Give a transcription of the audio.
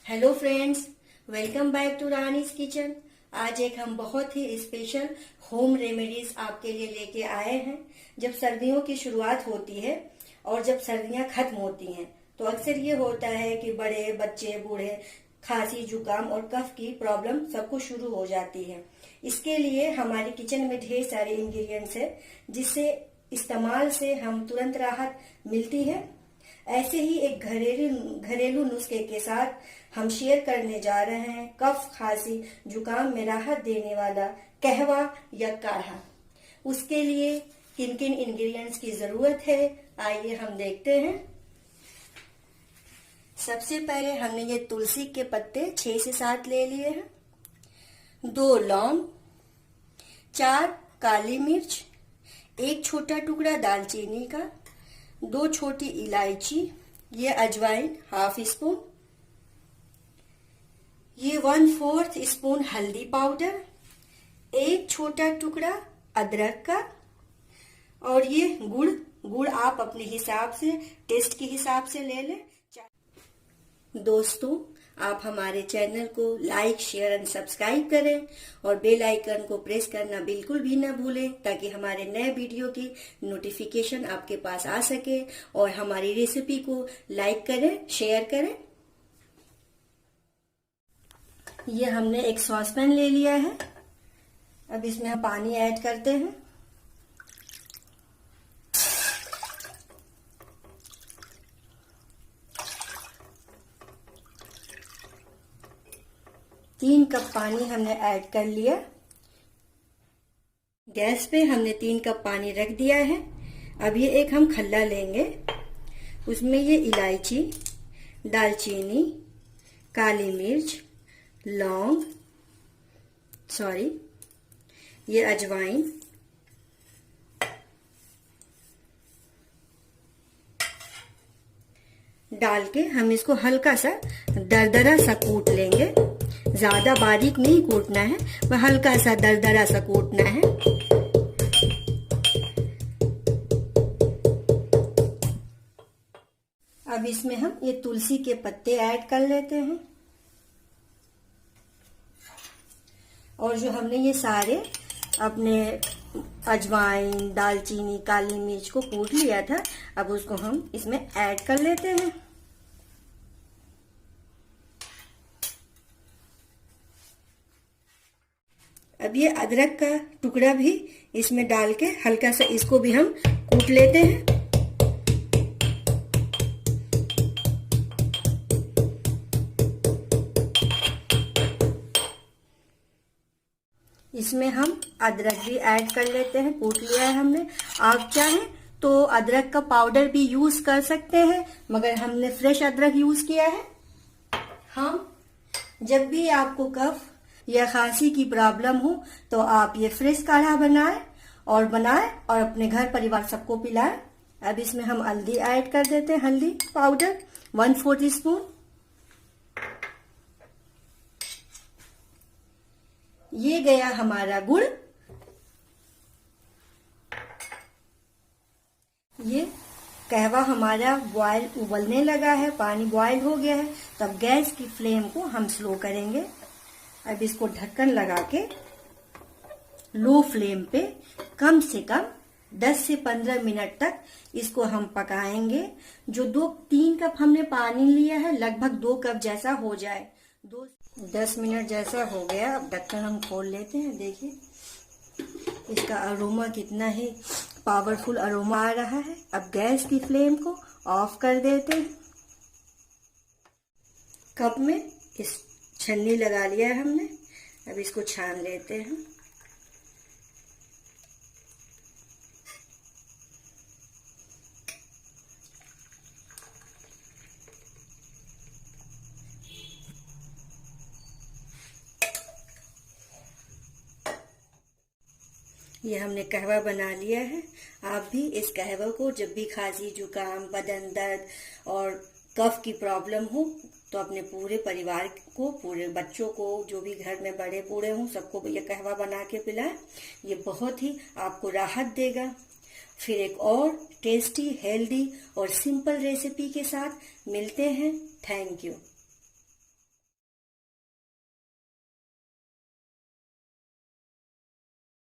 Hello friends, welcome back to Rani's kitchen. आज एक हम बहुत ही स्पेशल होम रेमेडीज आपके लिए लेके आए हैं। जब सर्दियों की शुरुआत होती है और जब सर्दियां खत्म होती हैं तो अक्सर ये होता है कि बड़े बच्चे बूढ़े खांसी जुकाम और कफ की प्रॉब्लम सबको शुरू हो जाती है। इसके लिए हमारे किचन में ढेर सारे इंग्रेडिएंट्स है जिससे इस्तेमाल से हम तुरंत राहत मिलती है। ऐसे ही एक घरेलू नुस्खे के साथ हम शेयर करने जा रहे हैं कफ खांसी जुकाम में राहत देने वाला कहवा या काढ़ा। उसके लिए किन किन इंग्रेडिएंट्स की जरूरत है आइए हम देखते हैं। सबसे पहले हमने ये तुलसी के पत्ते 6 से 7 ले लिए हैं, 2 लौंग, 4 काली मिर्च, 1 छोटा टुकड़ा दालचीनी का, 2 छोटी इलायची, ये अजवाइन हाफ स्पून, ये 1/4 स्पून हल्दी पाउडर, 1 छोटा टुकड़ा अदरक का, और ये गुड़ आप अपने हिसाब से टेस्ट के हिसाब से ले लें। दोस्तों, आप हमारे चैनल को लाइक शेयर एंड सब्सक्राइब करें और बेल आइकन को प्रेस करना बिल्कुल भी न भूलें ताकि हमारे नए वीडियो की नोटिफिकेशन आपके पास आ सके और हमारी रेसिपी को लाइक करें शेयर करें। ये हमने एक सॉसपैन ले लिया है। अब इसमें हम पानी ऐड करते हैं। तीन कप पानी हमने ऐड कर लिया। गैस पे हमने 3 कप पानी रख दिया है। अब ये एक हम खल्ला लेंगे, उसमें ये इलायची, दालचीनी, काली मिर्च, लौंग, ये अजवाइन, डाल के हम इसको हल्का सा दरदरा सा कूट लेंगे। ज्यादा बारीक नहीं कूटना है, वह हल्का सा दरदरा सा कूटना है। अब इसमें हम ये तुलसी के पत्ते ऐड कर लेते हैं और जो हमने ये सारे अपने अजवाइन दालचीनी काली मिर्च को कूट लिया था, अब उसको हम इसमें ऐड कर लेते हैं। अब ये अदरक का टुकड़ा भी इसमें डाल के हल्का सा इसको भी हम कूट लेते हैं। इसमें हम अदरक भी ऐड कर लेते हैं, कूट लिया है हमने। आप चाहें तो अदरक का पाउडर भी यूज कर सकते हैं, मगर हमने फ्रेश अदरक यूज किया है। हम जब भी आपको कफ या खांसी की प्रॉब्लम हो तो आप ये फ्रेश काढ़ा बनाएं और अपने घर परिवार सबको पिलाएं। अब इसमें हम हल्दी ऐड कर देते हैं, हल्दी पाउडर 1/4 स्पून। ये गया हमारा गुड़। ये कहवा हमारा उबलने लगा है, पानी बॉयल हो गया है। तब गैस की फ्लेम को हम स्लो करेंगे। अब इसको ढक्कन लगा के लो फ्लेम पे कम से कम 10 से 15 मिनट तक इसको हम पकाएंगे। जो 3 कप हमने पानी लिया है लगभग 2 कप जैसा हो जाए। 10 मिनट जैसा हो गया। अब ढक्कन हम खोल लेते हैं। देखिए इसका अरोमा कितना ही पावरफुल अरोमा आ रहा है। अब गैस की फ्लेम को ऑफ कर देते हैं। कप में इस छन्नी लगा लिया है हमने। अब इसको छान लेते हैं। ये हमने कहवा बना लिया है। आप भी इस कहवा को जब भी खांसी जुकाम बदन दर्द और कफ की प्रॉब्लम हो तो अपने पूरे परिवार को, पूरे बच्चों को, जो भी घर में बड़े बूढ़े हों सबको ये कहवा बना के पिलाएं। ये बहुत ही आपको राहत देगा। फिर एक और टेस्टी हेल्दी और सिंपल रेसिपी के साथ मिलते हैं। Thank you.